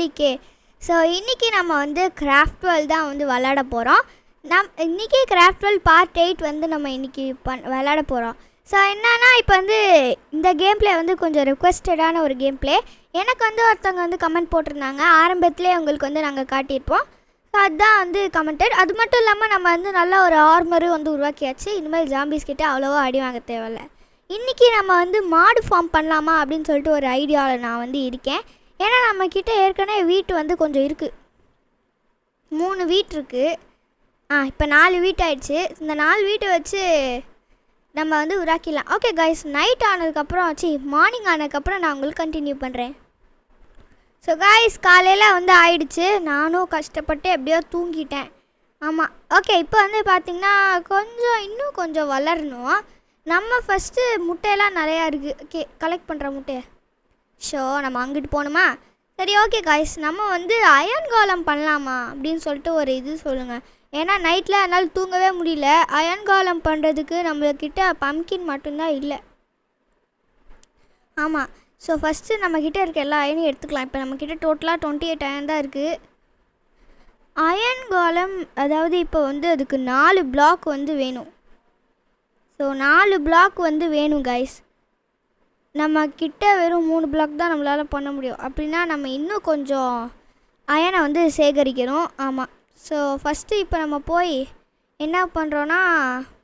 40K. So இன்றைக்கி நம்ம வந்து கிராஃப்ட் வேர்ல்ட் தான் வந்து விளாட போகிறோம். இன்றைக்கி கிராஃப்ட் வேர்ல்ட் பார்ட் 8 வந்து நம்ம இன்றைக்கி விளாட போகிறோம். ஸோ என்னன்னா இப்போ வந்து இந்த கேம் பிளே வந்து கொஞ்சம் ரிக்வெஸ்டடான ஒரு கேம் பிளே. எனக்கு வந்து ஒருத்தவங்க வந்து கமெண்ட் போட்டிருந்தாங்க, ஆரம்பத்துலேயே உங்களுக்கு வந்து நாங்கள் காட்டியிருப்போம். ஸோ அதுதான் வந்து கமெண்டட். அது மட்டும் இல்லாமல் நம்ம வந்து நல்ல ஒரு ஆர்மரும் வந்து உருவாக்கியாச்சு. இனிமேல் ஜாம்பிஸ் கிட்டே அவ்வளோவா அடி வாங்க தேவையில்ல. இன்றைக்கி நம்ம வந்து மாடு ஃபார்ம் பண்ணலாமா அப்படின்னு சொல்லிட்டு ஒரு ஐடியாவில் நான் வந்து இருக்கேன். ஏன்னா நம்மக்கிட்ட ஏற்கனவே வீட்டு வந்து கொஞ்சம் இருக்குது, 3 வீட்டு இருக்குது. இப்போ 4 வீட்டு ஆயிடுச்சு. இந்த 4 வீட்டை வச்சு நம்ம வந்து உருவாக்கிடலாம். ஓகே கைஸ், நைட் ஆனதுக்கப்புறம் மார்னிங் ஆனதுக்கப்புறம் நான் உங்களுக்கு கண்டினியூ பண்ணுறேன். ஸோ கைஸ், காலையில் வந்து ஆயிடுச்சு. நானும் கஷ்டப்பட்டு எப்படியோ தூங்கிட்டேன். ஆமாம். ஓகே, இப்போ வந்து பார்த்திங்கன்னா இன்னும் கொஞ்சம் வளரணும். நம்ம ஃபஸ்ட்டு முட்டையெல்லாம் நிறையா இருக்குது. கலெக்ட் பண்ணுற முட்டையை. ஸோ நம்ம அங்கிட்டு போகணுமா? சரி, ஓகே கைஸ், நம்ம வந்து அயன் கோலம் பண்ணலாமா அப்படின்னு சொல்லிட்டு ஒரு இது சொல்லுங்கள். ஏன்னா நைட்டில் என்னால் தூங்கவே முடியல. அயன் கோலம் பண்ணுறதுக்கு நம்மக்கிட்ட பம்கின் மட்டும்தான் இல்லை. ஆமாம். ஸோ ஃபஸ்ட்டு நம்மக்கிட்ட இருக்க எல்லா அயனையும் எடுத்துக்கலாம். இப்போ நம்மக்கிட்ட டோட்டலாக 28 அயன் தான் இருக்குது. அயன் கோலம் அதாவது இப்போ வந்து அதுக்கு 4 பிளாக் வந்து வேணும். ஸோ 4 பிளாக் வந்து வேணும் கைஸ். நம்மக்கிட்ட வெறும் 3 பிளாக் தான் நம்மளால் பண்ண முடியும். அப்படின்னா நம்ம இன்னும் கொஞ்சம் அயனை வந்து சேகரிக்கணும். ஆமாம். ஸோ ஃபஸ்ட்டு இப்போ நம்ம போய் என்ன பண்ணுறோன்னா,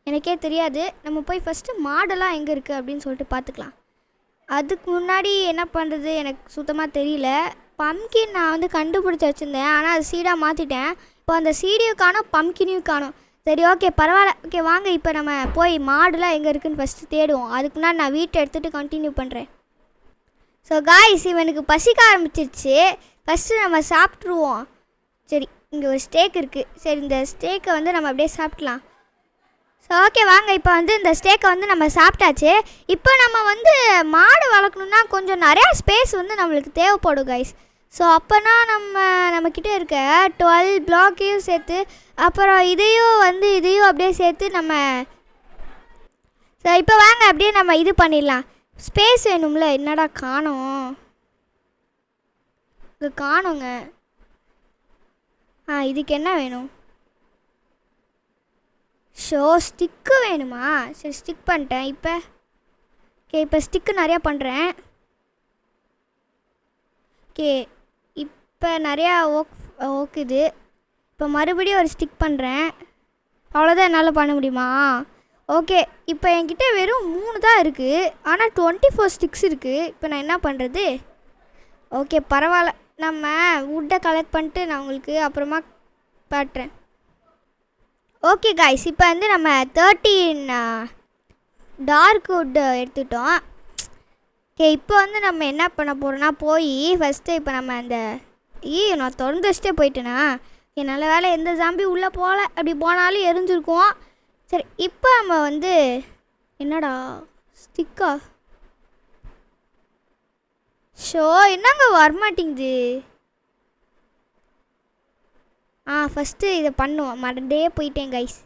எனக்கே தெரியாது, நம்ம போய் ஃபஸ்ட்டு மாடெல்லாம் எங்கே இருக்குது அப்படின்னு சொல்லிட்டு பார்த்துக்கலாம். அதுக்கு முன்னாடி என்ன பண்ணுறது எனக்கு சுத்தமாக தெரியல. பம்கின் நான் வந்து கண்டுபிடிச்சி வச்சுருந்தேன், ஆனால் அது சீடாக மாற்றிட்டேன். இப்போ அந்த சீடியும் காணும், பம்கினையும் காணும். சரி, ஓகே, பரவாயில்ல. ஓகே, வாங்க இப்போ நம்ம போய் மாடுலாம் எங்கே இருக்குதுன்னு ஃபஸ்ட்டு தேடுவோம். அதுக்கு முன்னாடி நான் வீட்டை எடுத்துகிட்டு கண்டினியூ பண்ணுறேன். ஸோ காய்ஸ், இவனுக்கு பசிக்க ஆரம்பிச்சிருச்சு. ஃபஸ்ட்டு நம்ம சாப்பிட்ருவோம். சரி, இங்கே ஒரு ஸ்டேக் இருக்குது. சரி, இந்த ஸ்டேக்கை வந்து நம்ம அப்படியே சாப்பிட்லாம். ஸோ ஓகே, வாங்க இப்போ வந்து இந்த ஸ்டேக்கை வந்து நம்ம சாப்பிட்டாச்சு. இப்போ நம்ம வந்து மாடு வளர்க்கணுன்னா கொஞ்சம் நிறையா ஸ்பேஸ் வந்து நம்மளுக்கு தேவைப்படும் கைஸ். ஸோ அப்போனா நம்மக்கிட்ட இருக்க 12 பிளாக்கையும் சேர்த்து, அப்புறம் இதையும் அப்படியே சேர்த்து நம்ம ஸோ இப்போ வாங்க அப்படியே நம்ம இது பண்ணிடலாம். ஸ்பேஸ் வேணும்ல. என்னடா காணோம், இது காணுங்க. இதுக்கு என்ன வேணும்? ஸோ ஸ்டிக்கு வேணுமா? சரி, ஸ்டிக் பண்ணிட்டேன். இப்போ ஸ்டிக்கு நிறையா பண்ணுறேன். ஓகே, இப்போ நிறையா ஓக்குது. இப்போ மறுபடியும் ஒரு ஸ்டிக் பண்ணுறேன். அவ்வளோதான் என்னால் பண்ண முடியுமா? ஓகே, இப்போ என்கிட்ட வெறும் 3 தான் இருக்குது, ஆனால் 24 ஸ்டிக்ஸ் இருக்குது. இப்போ நான் என்ன பண்ணுறது? ஓகே, பரவாயில்ல. நம்ம வுட்டை கலெக்ட் பண்ணிட்டு நான் உங்களுக்கு அப்புறமா காட்டுறேன். ஓகே காய்ஸ், இப்போ வந்து நம்ம 13 டார்க் வுட் எடுத்துட்டோம். ஓகே, இப்போ வந்து நம்ம என்ன பண்ண போகிறோன்னா, போய் ஃபஸ்ட்டு இப்போ நம்ம நான் திறந்து வச்சுட்டே போயிட்டேனா? நல்ல வேலை எந்த ஜாம்பி உள்ளே போகல. அப்படி போனாலும் எரிஞ்சிருக்கும். சரி, இப்போ நம்ம வந்து என்னடா ஸ்டிக்கா? ஷோ என்னங்க வரமாட்டேங்குது. ஃபஸ்ட்டு இதை பண்ணுவோம். மறந்தே போயிட்டேன் கைஸ்.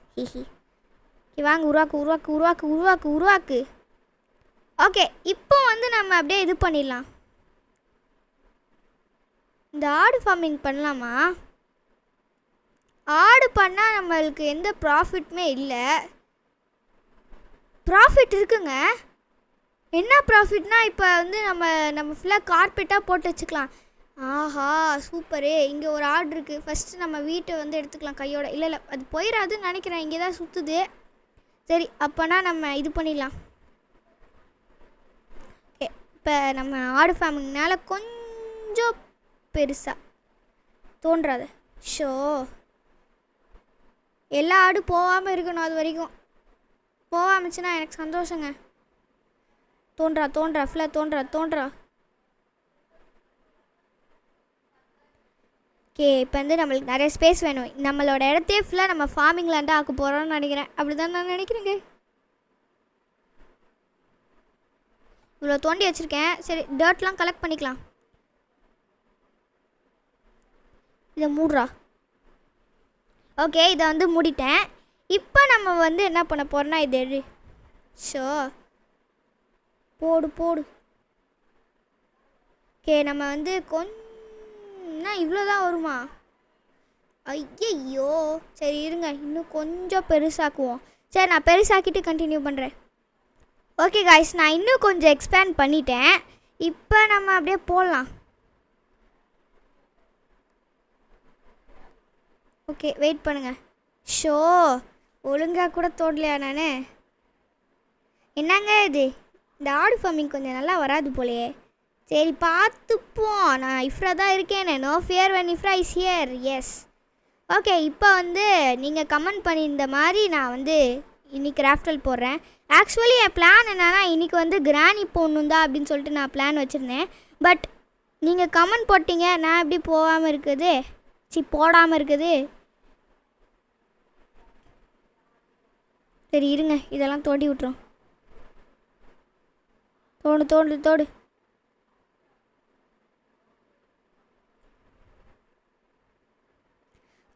வாங்க, உருவாக்கு. ஓகே, இப்போ வந்து நம்ம அப்படியே இது பண்ணிடலாம். இந்த ஆடு ஃபார்மிங் பண்ணலாமா? ஆடு பண்ணால் நம்மளுக்கு எந்த ப்ராஃபிட்டுமே இல்லை. ப்ராஃபிட் இருக்குங்க. என்ன ப்ராஃபிட்னா, இப்போ வந்து நம்ம ஃபுல்லாக கார்பெட்டாக போட்டு வச்சுக்கலாம். ஆஹா, சூப்பரு. இங்கே ஒரு ஆடு இருக்குது. ஃபஸ்ட்டு நம்ம வீட்டை வந்து எடுத்துக்கலாம் கையோட. இல்லை, அது போயிடாதுன்னு நினைக்கிறேன். இங்கே தான் சுற்றுது. சரி, அப்போனா நம்ம இது பண்ணிடலாம். ஓகே, இப்போ நம்ம ஆடு ஃபார்மிங்னால கொஞ்சம் பெருசாக தோன்றாது. ஷோ, எல்லா ஆடும் போகாமல் இருக்கணும். அது வரைக்கும் போகாமச்சுன்னா எனக்கு சந்தோஷங்க. தோன்றா ஃபுல்லாக தோன்றா. ஓகே, இப்போ வந்து நம்மளுக்கு நிறைய ஸ்பேஸ் வேணும். நம்மளோட இடத்தையே ஃபுல்லாக நம்ம ஃபார்மிங் லேண்டாக ஆக்க போகிறோம்னு நினைக்கிறேன். அப்படி தான் நான் நினைக்கிறேங்க. இவ்வளோ தோண்டி வச்சுருக்கேன். சரி, டர்ட்லாம் கலெக்ட் பண்ணிக்கலாம். இதை மூடுறா. ஓகே, இதை வந்து மூடிட்டேன். இப்போ நம்ம வந்து என்ன பண்ண போகிறோன்னா, இது எடு. ஷோ, போடு. ஓகே, நம்ம வந்து என்ன இவ்வளோ தான் வருமா? ஐயையோ! சரி இருங்க, இன்னும் கொஞ்சம் பெருசாக்குவோம். சரி நான் பெருசாக்கிட்டு கண்டினியூ பண்ணுறேன். ஓகே காய்ஸ், நான் இன்னும் கொஞ்சம் எக்ஸ்பேண்ட் பண்ணிட்டேன். இப்போ நம்ம அப்படியே போடலாம். ஓகே வெயிட் பண்ணுங்கள். ஷோ ஒழுங்காக கூட தோடலையா நான்? என்னங்க இது, இந்த ஆடு ஃபார்மிங் கொஞ்சம் நல்லா வராது போலையே. சரி பார்த்துப்போம். நான் இஃப்ரா தான் இருக்கேன். No fear when Ifra is here. Yes okay. இப்போ வந்து நீங்கள் கமெண்ட் பண்ணியிருந்த மாதிரி நான் வந்து இன்றைக்கி கிராஃப்டல் போடுறேன். ஆக்சுவலி என் பிளான் என்னென்னா இன்றைக்கி வந்து கிராணி போடணும் தான் அப்படின்னு சொல்லிட்டு நான் பிளான் வச்சுருந்தேன். பட் நீங்கள் கமெண்ட் போட்டிங்க, நான் எப்படி போகாமல் இருக்குது, போடாமல் இருக்குது. சரி இருங்க, இதெல்லாம் தோண்டி விட்டுரும். தோடு தோடு தோடு.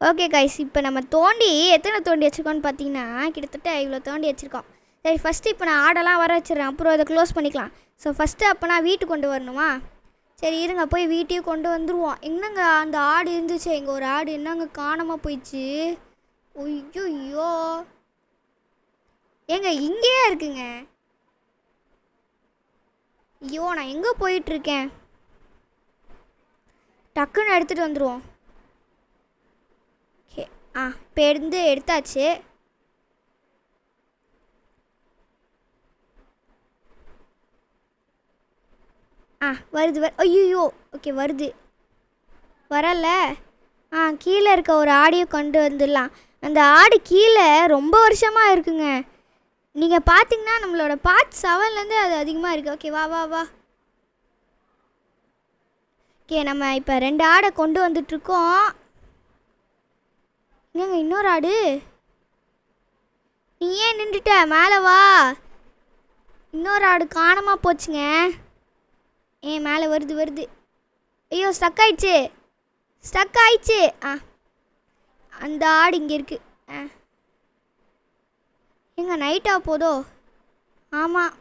ஓகே கைஸ், இப்போ நம்ம தோண்டி எத்தனை தோண்டி வச்சுருக்கோன்னு பார்த்தீங்கன்னா கிட்டத்தட்ட இவ்வளோ தோண்டி வச்சுருக்கோம். சரி ஃபஸ்ட்டு இப்போ நான் ஆடெல்லாம் வர வச்சிடுறேன், அப்புறம் அதை க்ளோஸ் பண்ணிக்கலாம். ஸோ ஃபஸ்ட்டு அப்போ நான் வீட்டுக்கு கொண்டு வரணுமா? சரி இருங்க, போய் வீட்டையும் கொண்டு வந்துடுவோம். என்னங்க அந்த ஆடு இருந்துச்சு, எங்கள் ஒரு ஆடு என்னங்க காணாமல் போயிடுச்சு. ஐயோ ஏங்க இங்கேயே இருக்குங்க. ஐயோ நான் எங்கே போயிட்டுருக்கேன்? டக்குன்னு எடுத்துகிட்டு வந்துடுவோம். ஓகே இப்போ எடுத்தாச்சு. வருது ஐயோ ஓகே வருது. வரல. கீழே இருக்க ஒரு ஆடியோ கொண்டு வந்துடலாம். அந்த ஆடு கீழே ரொம்ப வருஷமாக இருக்குங்க. நீங்கள் பார்த்தீங்கன்னா நம்மளோட பார்ட் 7லேருந்து அது அதிகமாக இருக்குது. ஓகே வா வா வா. ஓகே நம்ம இப்போ 2 ஆடை கொண்டு வந்துட்ருக்கோம். என்னங்க இன்னொரு ஆடு? நீ ஏன் நின்றுட்ட? மேலே வா. இன்னொரு ஆடு காணாமல் போச்சுங்க. மேலே வருது. ஐயோ ஸ்டக் ஆயிடுச்சு. அந்த ஆடு இங்கே இருக்குது. எங்க நைட்டாக போதோ? ஆமாம்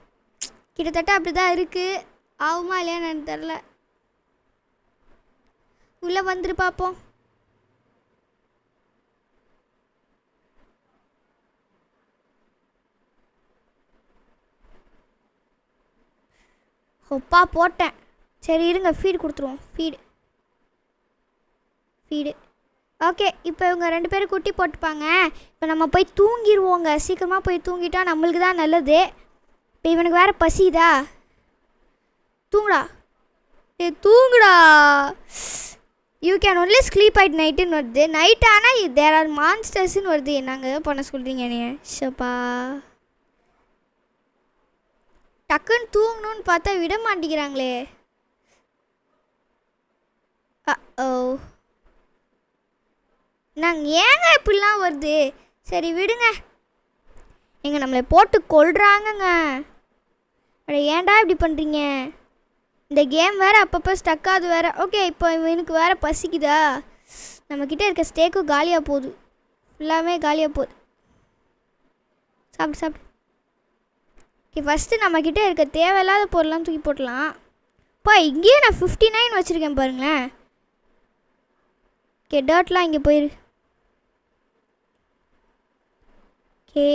கிட்டத்தட்ட அப்படி தான் இருக்குது. ஆகுமா இல்லையான்னு எனக்கு தெரில. உள்ளே வந்துரு பார்ப்போம். ஒப்பா போட்டேன். சரி இருங்க, ஃபீடு கொடுத்துருவோம். Feed okay. இப்போ இவங்க 2 பேரும் குட்டி போட்டுப்பாங்க. இப்போ நம்ம போய் தூங்கிடுவோங்க. சீக்கிரமாக போய் தூங்கிட்டா நம்மளுக்கு தான் நல்லது. இப்போ இவனுக்கு வேறு பசிதா. தூங்குடா. You can only sleep at நைட்டுன்னு வருது. நைட் ஆனால் தேர் ஆர் மான்ஸ்டர்ஸ்ன்னு வருது. என்னங்க பண்ண சொல்கிறீங்க நீ? ஷப்பா டக்குன்னு தூங்கணும்னு பார்த்தா விட மாட்டேங்கிறாங்களே. நாங்கள் ஏங்க இப்படிலாம் வருது? சரி விடுங்க. எங்க நம்மளை போட்டு கொள்றாங்கங்க. ஏன்டா இப்படி பண்ணுறீங்க? இந்த கேம் வேறு அப்பப்போ ஸ்டக் ஆகுது வேறு. ஓகே இப்போ இவனுக்கு வேறு பசிக்குதா? நம்மக்கிட்ட இருக்க ஸ்டேக்கும் காலியாக போகுது. ஃபுல்லாமே காலியாக போகுது. சாப்பிடு. ஓகே ஃபஸ்ட்டு நம்மக்கிட்ட இருக்க தேவையில்லாத பொருள்லாம் தூக்கி போட்டலாம். இங்கேயே நான் 59 வச்சுருக்கேன் பாருங்களேன். ஓகே டர்ட்லாம் இங்கே போயிரு. ஓகே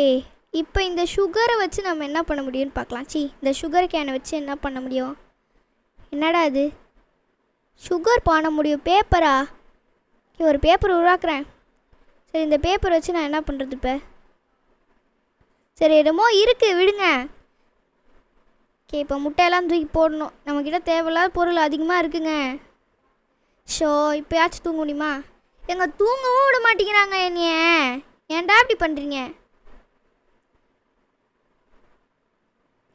இப்போ இந்த சுகரை வச்சு நம்ம என்ன பண்ண முடியும்னு பார்க்கலாம். இந்த சுகர் கேனை வச்சு என்ன பண்ண முடியும்? என்னடா இது சுகர் பண்ண முடியும்? பேப்பரா? ஓகே ஒரு பேப்பர் உருவாக்குறேன். சரி இந்த பேப்பர் வச்சு நான் என்ன பண்ணுறது இப்போ? சரி என்னமோ இருக்குது விடுங்க. ஓகே இப்போ முட்டையெல்லாம் தூக்கி போடணும். நம்மக்கிட்ட தேவையில்லாத பொருள் அதிகமாக இருக்குங்க. ஷோ இப்போயாச்சும் தூங்க முடியுமா? எங்க தூங்கவும் விட மாட்டேங்கிறாங்க என்னைய. ஏன்டா இப்படி பண்ணுறீங்க?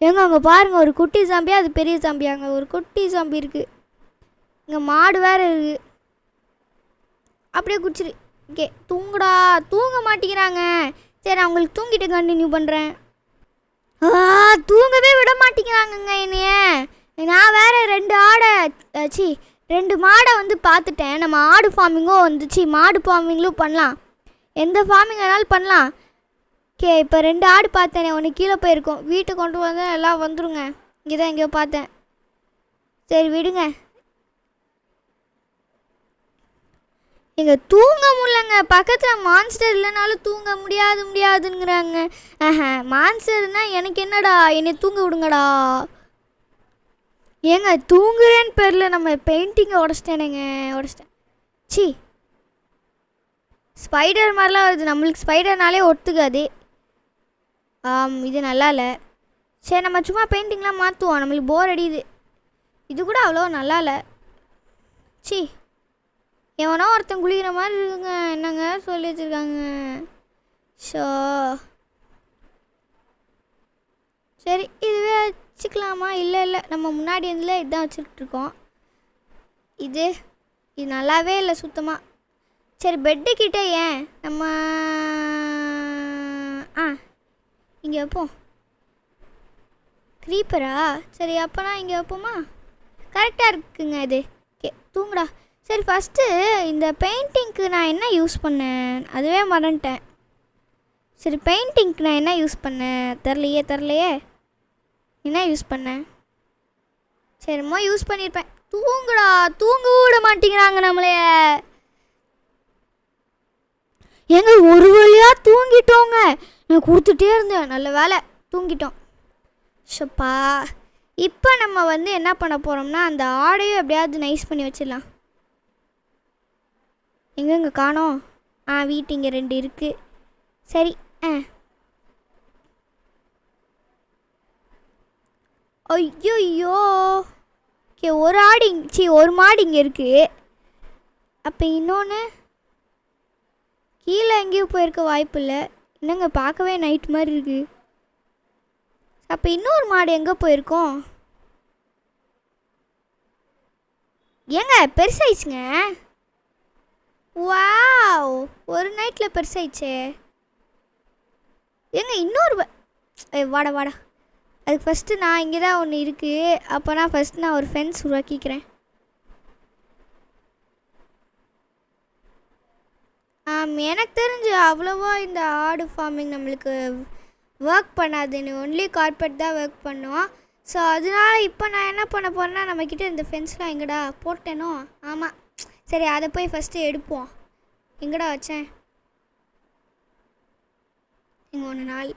அங்கே பாருங்கள் ஒரு குட்டி சாம்பியா, அது பெரிய சாம்பியாங்க. ஒரு குட்டி சாம்பி இருக்குது. இங்கே மாடு வேறு இருக்குது. அப்படியே குடிச்சிரு. ஓகே தூங்குடா. தூங்க மாட்டேங்கிறாங்க. சரி நான் உங்களுக்கு தூங்கிட்டு கண்டினியூ பண்ணுறேன். தூங்கவே விட மாட்டேங்கிறாங்கங்க என்னைய. நான் வேறு 2 மாடை வந்து பார்த்துட்டேன். நம்ம ஆடு ஃபார்மிங்கும் வந்துச்சு. மாடு ஃபார்மிங்களும் பண்ணலாம். எந்த ஃபார்மிங் வேணாலும் பண்ணலாம். ஓகே இப்போ 2 ஆடு பார்த்தேனே, ஒன்று கீழே போயிருக்கோம். வீட்டுக்கு கொண்டு வந்தால் எல்லாம் வந்துடுங்க. இங்கே தான் எங்கேயோ பார்த்தேன். சரி விடுங்க. எங்க தூங்க முடியலங்க. பக்கத்தில் மான்ஸ்டர் இல்லைனாலும் தூங்க முடியாதுங்கிறாங்க. மான்ஸ்டர்னா எனக்கு என்னடா, என்னை தூங்க விடுங்கடா. ஏங்க தூங்குறேன்னு பேரில் நம்ம பெயிண்டிங்கை உடச்சிட்டேன். சி ஸ்பைடர் மாதிரிலாம் வருது. நம்மளுக்கு ஸ்பைடர்னாலே ஒத்துக்காது. இது நல்லா இல்லை. சரி நம்ம சும்மா பெயிண்டிங்லாம் மாற்றுவோம். நம்மளுக்கு போர் அடியுது. இது கூட அவ்வளோ நல்லா இல்லை. சி எவனோ ஒருத்தன் குளிக்கிற மாதிரி இருக்குங்க. என்னங்க சொல்லி வச்சுருக்காங்க. ஸோ சரி இதுவே வச்சுக்கலாமா? இல்லை நம்ம முன்னாடி இருந்துல இதுதான் வச்சுக்கிட்டுருக்கோம். இது நல்லாவே இல்லை சுத்தமாக. சரி பெட்டுக்கிட்ட ஏன் நம்ம இங்கே வைப்போம். க்ரீப்பரா? சரி அப்போனா இங்கே வைப்போமா? கரெக்டாக இருக்குங்க இது. ஓகே தூங்குடா. சரி ஃபஸ்ட்டு இந்த பெயிண்டிங்க்கு நான் என்ன யூஸ் பண்ணேன் அதுவே மறந்துட்டேன். சரி பெயிண்டிங்க்கு நான் என்ன யூஸ் பண்ணேன் தெரிலையே. என்ன யூஸ் பண்ணேன்? சரிம்மா யூஸ் பண்ணியிருப்பேன். தூங்குடா. தூங்க விட மாட்டேங்கிறாங்க நம்மளைய. ஏங்க ஒரு வழியாக தூங்கிட்டோங்க. நான் கொடுத்துட்டே இருந்தேன். நல்ல வேலை தூங்கிட்டோம். ஷப்பா இப்போ நம்ம வந்து என்ன பண்ண போகிறோம்னா அந்த ஆடையும் எப்படியாவது நைஸ் பண்ணி வச்சிடலாம். எங்கெங்க காணோம்? வீட்டு இங்கே 2 இருக்குது. சரி ஐயோ ஓகே ஒரு மாடு இங்கே இருக்குது. அப்போ இன்னொன்று கீழே எங்கேயும் போயிருக்க வாய்ப்பு இல்லை. என்னங்க பார்க்கவே நைட் மாதிரி இருக்குது. அப்போ இன்னொரு மாடு எங்கே போயிருக்கோம்? ஏங்க பெருசாயிடுச்சுங்க. வாவ் ஒரு நைட்டில் பெருசாயிடுச்சே. ஏங்க இன்னொரு வாடா. அதுக்கு ஃபஸ்ட்டு நான் இங்கே தான் ஒன்று இருக்குது. அப்போனா ஃபஸ்ட்டு நான் ஒரு ஃபென்ஸ் உருவாக்கிக்கிறேன். எனக்கு தெரிஞ்சு அவ்வளோவா இந்த ஆடு ஃபார்மிங் நம்மளுக்கு ஒர்க் பண்ணாதுன்னு. ஒன்லி கார்பெட் தான் ஒர்க் பண்ணுவோம். ஸோ அதனால் இப்போ நான் என்ன பண்ண போகிறேன்னா நம்மக்கிட்ட இந்த ஃபென்ஸ்லாம் எங்கடா போட்டேனோ? ஆமாம் சரி அதை போய் ஃபஸ்ட்டு எடுப்போம். எங்கடா வச்சேன்? இங்கே 1 நாள்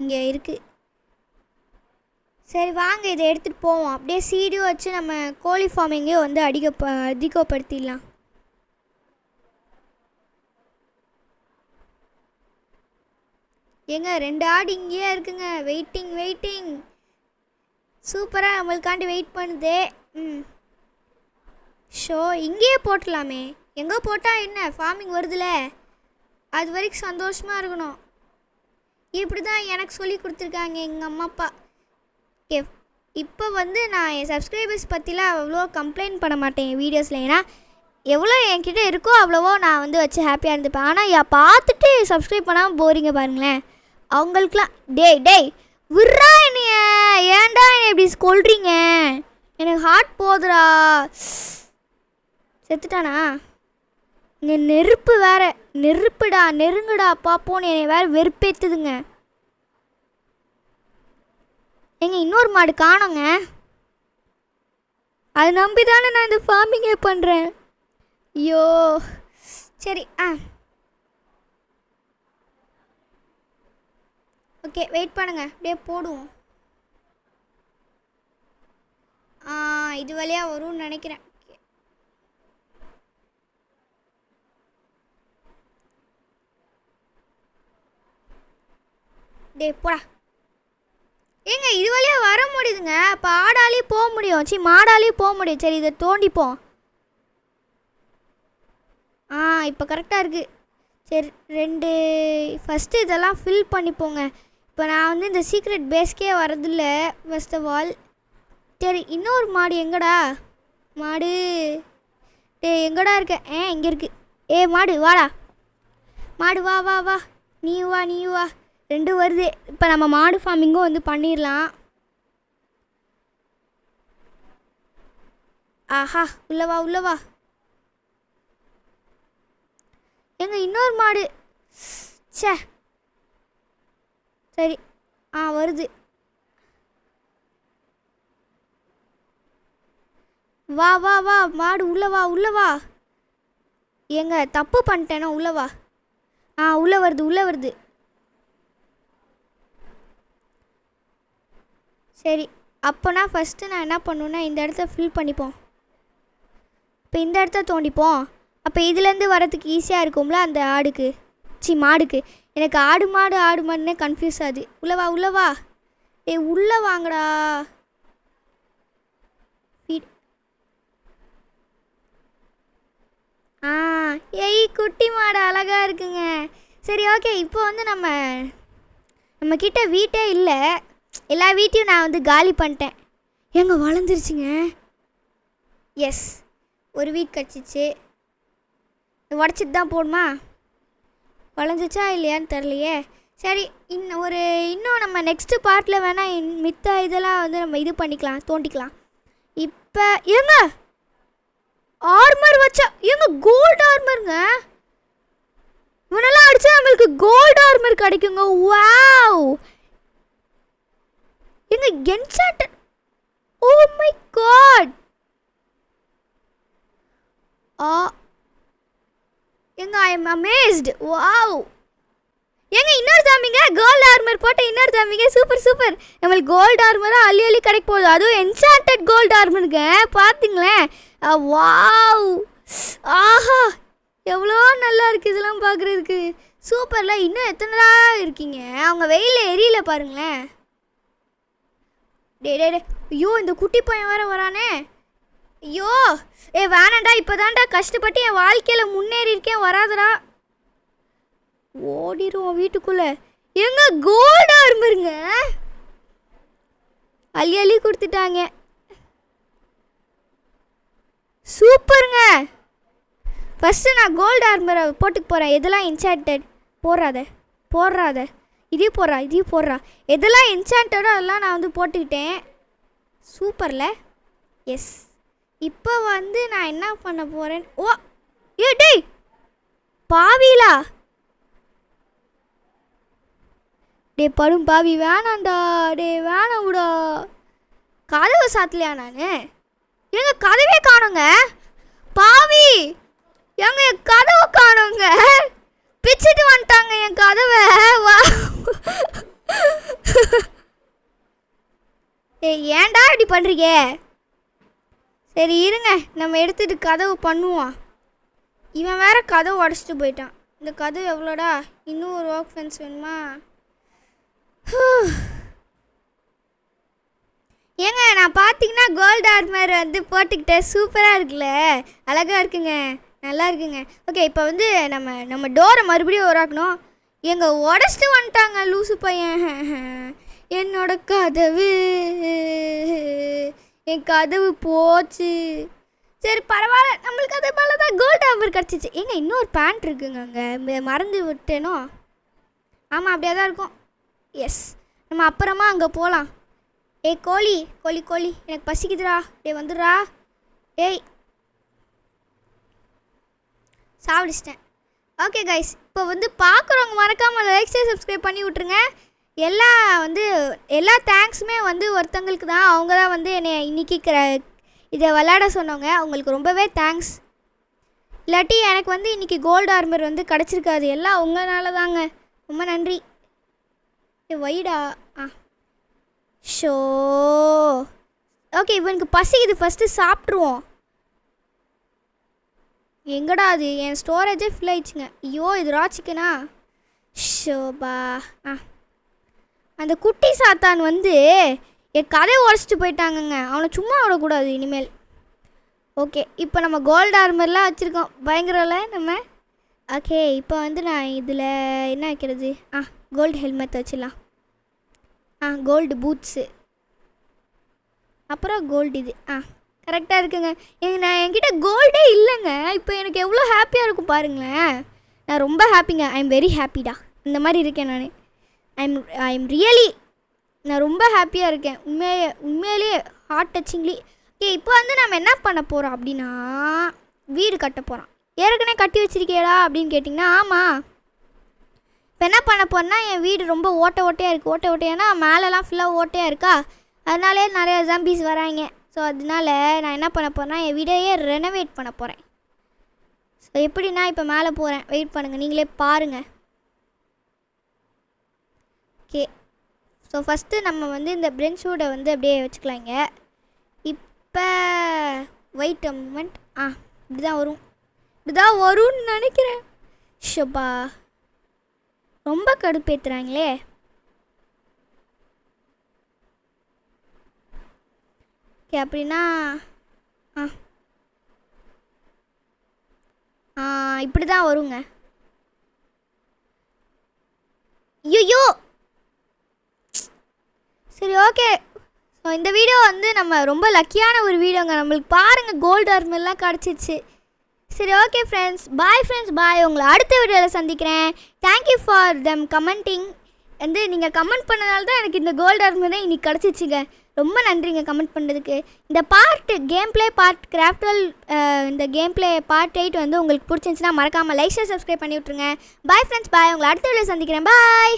இங்கே இருக்குது. சரி வாங்க இதை எடுத்துகிட்டு போவோம். அப்படியே சீடியும் வச்சு நம்ம கோழி ஃபார்மிங்கே வந்து அதிகப்படுத்திடலாம். ஏங்க 2 ஆடு இங்கேயே இருக்குங்க. வெயிட்டிங் சூப்பராக நம்மளுக்காண்டி வெயிட் பண்ணுதே. ஷோ இங்கேயே போட்டலாமே. எங்கே போட்டால் என்ன ஃபார்மிங் வருதுல, அது வரைக்கும் சந்தோஷமாக இருக்கணும். இப்படி தான் எனக்கு சொல்லி கொடுத்துருக்காங்க எங்கள் அம்மா அப்பா. இப்போ வந்து நான் என் சப்ஸ்கிரைபர்ஸ் பற்றிலாம் அவ்வளோ கம்ப்ளைண்ட் பண்ண மாட்டேன் என் வீடியோஸில். ஏன்னா எவ்வளோ என்கிட்ட இருக்கோ அவ்வளோவோ நான் வந்து வச்சு ஹாப்பியாக இருந்துப்பேன். ஆனால் பார்த்துட்டு சப்ஸ்கிரைப் பண்ணாமல் போறீங்க பாருங்களேன். அவங்களுக்குலாம் டேய் விட்றா என்னைய. ஏன்டா என்னை இப்படி கொல்றீங்க? எனக்கு ஹார்ட் போதுடா. செத்துட்டானா? இங்கே நெருப்பு வேற. நெருப்புடா நெருங்குடா பார்ப்போன்னு என்னை வேறு வெறுப்பேற்றுதுங்க. இன்னொரு மாடு காணோங்க. அதை நம்பி தானே நான் இந்த ஃபார்மிங்கே பண்ணுறேன். ஐயோ சரி ஓகே வெயிட் பண்ணுங்க. அப்படியே போடுவோம். இது வழியாக வரும்னு நினைக்கிறேன். போடா. ஏங்க இது வழியாக வர முடியுதுங்க. அப்போ ஆடாலையும் போக முடியும். மாடாலையும் போக முடியும். சரி இதை தோண்டிப்போம். இப்போ கரெக்டாக இருக்குது. சரி 2 ஃபஸ்ட்டு இதெல்லாம் ஃபில் பண்ணிப்போங்க. இப்போ நான் வந்து இந்த சீக்ரெட் பேஸ்க்கே வரதில்ல ஃபர்ஸ்ட் ஆஃப் ஆல். சரி இன்னொரு மாடு எங்கடா? மாடு எங்கடா இருக்க? இங்கே இருக்குது. மாடு வாடா. மாடு வா நீ வா 2 வருது. இப்போ நம்ம மாடு ஃபார்மிங்கும் வந்து பண்ணிடலாம். ஆஹா உள்ள வா. இன்னொரு மாடு. சரி வருது. வா மாடு உள்ள வா. ஏங்க தப்பு பண்ணிட்டேனா? உள்ள வா. உள்ளே வருது. சரி, அப்போனா ஃபஸ்ட்டு நான் என்ன பண்ணுவேன்னா இந்த இடத்த ஃபில் பண்ணிப்போம். இப்போ இந்த இடத்த தோண்டிப்போம். அப்போ இதுலேருந்து வரதுக்கு ஈஸியாக இருக்கும்ல அந்த ஆடுக்கு, மாடுக்கு. எனக்கு ஆடு மாடுன்னே கன்ஃபியூஸ் ஆகுது. உள்ளே வா. உள்ளே வாங்கடா. குட்டி மாடு அழகாக இருக்குங்க. சரி, ஓகே. இப்போ வந்து நம்ம கிட்ட வீட்டே இல்லை. எல்லா வீட்டையும் நான் வந்து காலி பண்ணிட்டேன். எங்க வளர்ந்துருச்சுங்க. எஸ், ஒரு வீட் கிடச்சிச்சு. உடச்சிட்டு தான் போடுமா? வளைஞ்சிச்சா இல்லையான்னு தெரிலையே. சரி, இன்னும் நம்ம நெக்ஸ்ட்டு பார்ட்டில் வேணால் மித்த இதெல்லாம் வந்து நம்ம இது பண்ணிக்கலாம், தோண்டிக்கலாம். இப்போ ஏங்க ஆர்மர் வச்சா, ஏங்க கோல்டு ஆர்மருங்க. இவனெல்லாம் அடிச்சா நம்மளுக்கு கோல்டு ஆர்மர் கிடைக்குங்க. வாவ்! ஏங்க என்சாண்டட். Oh my god. ஏங்க ஐ எம் அமேஸ்ட். வாவ்! ஏங்க இன்னொரு தாம்பிங்க, கோல்டு ஆர்மர் போட்ட இன்னொரு தாம்பிங்க. சூப்பர். நம்மளுக்கு கோல்டு ஆர்மராக அள்ளி கிடைக்க போகுது. அதுவும் என்சாண்டட் கோல்டு ஆர்மருங்க. பார்த்துங்களேன். வாவ்! ஆஹா, எவ்வளோ நல்லா இருக்குது இதெல்லாம் பார்க்குறதுக்கு. சூப்பர்ல. இன்னும் எத்தனை இருக்கீங்க? அவங்க வெயிலில் எரியல பாருங்களேன். டே ஐயோ, இந்த குட்டி பையன் வேறு வரானே. ஐயோ வேணாண்டா. இப்போ தான்டா கஷ்டப்பட்டு என் வாழ்க்கையில் முன்னேறி இருக்கேன். வராதடா. ஓடிடுவோம் வீட்டுக்குள்ளே. எங்க கோல்டு ஆர்மருங்க அள்ளி கொடுத்துட்டாங்க. சூப்பருங்க. ஃபஸ்ட்டு நான் கோல்டு ஆர்மரை போட்டுக்கு போகிறேன். எதெல்லாம் என்சாண்டட் போடுறாத. இதையும் போடுறா. எதெல்லாம் என்சாண்டடோ அதெல்லாம் நான் வந்து போட்டுக்கிட்டேன். சூப்பரில். எஸ். இப்போ வந்து நான் என்ன பண்ண போகிறேன்? டேய் பாவிலா. படும் பாவி, வேணாண்டா. வேணாம் விடா. கதவை சாத்தலையா நான்? எங்க கதவே காணுங்க. பாவி, எங்க என் கதவை காணுங்க. பிச்சுட்டு வந்துட்டாங்க என் கதவை. வா. ஏன்டா இப்படி பண்ணுறீங்க? சரி இருங்க, நம்ம எடுத்துகிட்டு கதவு பண்ணுவோம். இவன் வேற கதவு உடச்சிட்டு போயிட்டான். இந்த கதவு எவ்வளோடா? இன்னும் ஒரு ஒர்க் ஃபென்ஸ் வேணுமா? ஏங்க நான் பார்த்தீங்கன்னா கோல்டு ஆர்மர் வந்து போட்டுக்கிட்டேன். சூப்பராக இருக்குல்ல? அழகாக இருக்குங்க, நல்லா இருக்குங்க. ஓகே, இப்போ வந்து நம்ம டோரை மறுபடியும் உருவாக்கணும். எங்க உடச்சிட்டு வந்துட்டாங்க லூசு பையன். என்னோட கதவு, என் கதவு போச்சு. சரி பரவாயில்ல, நம்மளுக்கு அது மேலே தான் கோல்டு ஆர்மர் கிடச்சிச்சு. ஏங்க இன்னொரு பேண்ட் இருக்குங்க அங்கே, மறந்து விட்டேனோ? ஆமாம், அப்படியே தான் இருக்கும். எஸ், நம்ம அப்புறமா அங்கே போகலாம். கோழி எனக்கு பசிக்குதுடா. வந்துடுறா. சாப்பிடிச்சிட்டேன். ஓகே கைஸ், இப்போ வந்து பார்க்குறவங்க மறக்காமல் லைக் ஷேர் சப்ஸ்கிரைப் பண்ணி விட்ருங்க. எல்லா தேங்க்ஸுமே வந்து ஒருத்தங்களுக்கு தான். அவங்க தான் வந்து என்னை இன்றைக்கி இதை விளையாட சொன்னவங்க. அவங்களுக்கு ரொம்பவே தேங்க்ஸ். இல்லாட்டி எனக்கு வந்து இன்றைக்கி கோல்டு ஆர்மர் வந்து கிடச்சிருக்காது. எல்லாம் உங்களால தாங்க. ரொம்ப நன்றி. வைடா. ஷோ. ஓகே, இவனுக்கு பசிக்குது. ஃபஸ்ட்டு சாப்பிட்ருவோம். எங்கடா அது? என் ஸ்டோரேஜே ஃபில் ஆயிடுச்சுங்க. ஐயோ, இது ரா சிக்கனா? ஷோபா. அந்த குட்டி சாத்தான் வந்து என் கதையை உடச்சிட்டு போயிட்டாங்கங்க. அவனை சும்மா விடக்கூடாது இனிமேல். ஓகே, இப்போ நம்ம கோல்டு ஆர்மர்லாம் வச்சுருக்கோம். பயங்கரம்ல நம்ம. ஓகே, இப்போ வந்து நான் இதில் என்ன வைக்கிறது? கோல்டு ஹெல்மெட் வச்சிடலாம். கோல்டு பூட்ஸு, அப்புறம் கோல்டு இது. கரெக்டாக இருக்குங்க. என்கிட்ட கோல்டே இல்லைங்க. இப்போ எனக்கு எவ்வளோ ஹாப்பியாக இருக்கும் பாருங்களேன். நான் ரொம்ப ஹாப்பிங்க. I am very ஹாப்பிடா. இந்த மாதிரி இருக்கேன் நான். ஐ எம் ரியலி, நான் ரொம்ப ஹாப்பியாக இருக்கேன். உண்மையிலேயே ஹார்ட் டச்சிங்லி. ஓகே, இப்போ வந்து நம்ம என்ன பண்ண போகிறோம் அப்படின்னா, வீடு கட்ட போகிறோம். ஏற்கனவே கட்டி வச்சிருக்கேடா அப்படின்னு கேட்டிங்கன்னா, ஆமாம். இப்போ என்ன பண்ண போகிறேன்னா, என் வீடு ரொம்ப ஓட்டையாக இருக்குது. ஓட்டையானா மேலெலாம் ஃபுல்லாக ஓட்டையாக இருக்கா, அதனாலே நிறையா ஜாம்பிஸ் வராங்க. ஸோ அதனால நான் என்ன பண்ண போகிறேன்னா, என் வீடையே ரெனோவேட் பண்ண போகிறேன். ஸோ எப்படின்னா இப்போ மேலே போகிறேன், வெயிட் பண்ணுங்கள், நீங்களே பாருங்கள். ஓகே, ஸோ ஃபஸ்ட்டு நம்ம வந்து இந்த பென்ச்சோட வந்து அப்படியே வச்சுக்கலாங்க. இப்போ வெயிட் அ மூமெண்ட். இப்படி தான் வரும்னு நினைக்கிறேன். ஷப்பா, ரொம்ப கடுப்பேற்றுறாங்களே. ஓகே, அப்படின்னா இப்படி தான் வருங்க. ஐயோ, சரி ஓகே. ஸோ இந்த வீடியோ வந்து நம்ம ரொம்ப லக்கியான ஒரு வீடியோங்க. நம்மளுக்கு பாருங்கள் கோல்டு ஆர்மெல்லாம் கிடச்சிருச்சு. சரி ஓகே ஃப்ரெண்ட்ஸ், பாய். உங்களை அடுத்த வீடியோவில் சந்திக்கிறேன். Thank you for them commenting. வந்து நீங்கள் கமெண்ட் பண்ணனால தான் எனக்கு இந்த கோல்டு ஆர்மர் இன்றைக்கி கிடச்சிச்சிங்க. ரொம்ப நன்றிங்க கமெண்ட் பண்ணுறதுக்கு. இந்த கேம் பிளே பார்ட் கிராஃப்டல் இந்த கேம் பிளே பார்ட் 8 வந்து உங்களுக்கு பிடிச்சிருந்துச்சுன்னா மறக்காமல் லைக் ஷேர் சப்ஸ்கிரைப் பண்ணி விட்ருங்க. பாய் ஃப்ரெண்ட்ஸ், பாய். உங்களை அடுத்த வீடியோவில் சந்திக்கிறேன். பாய்.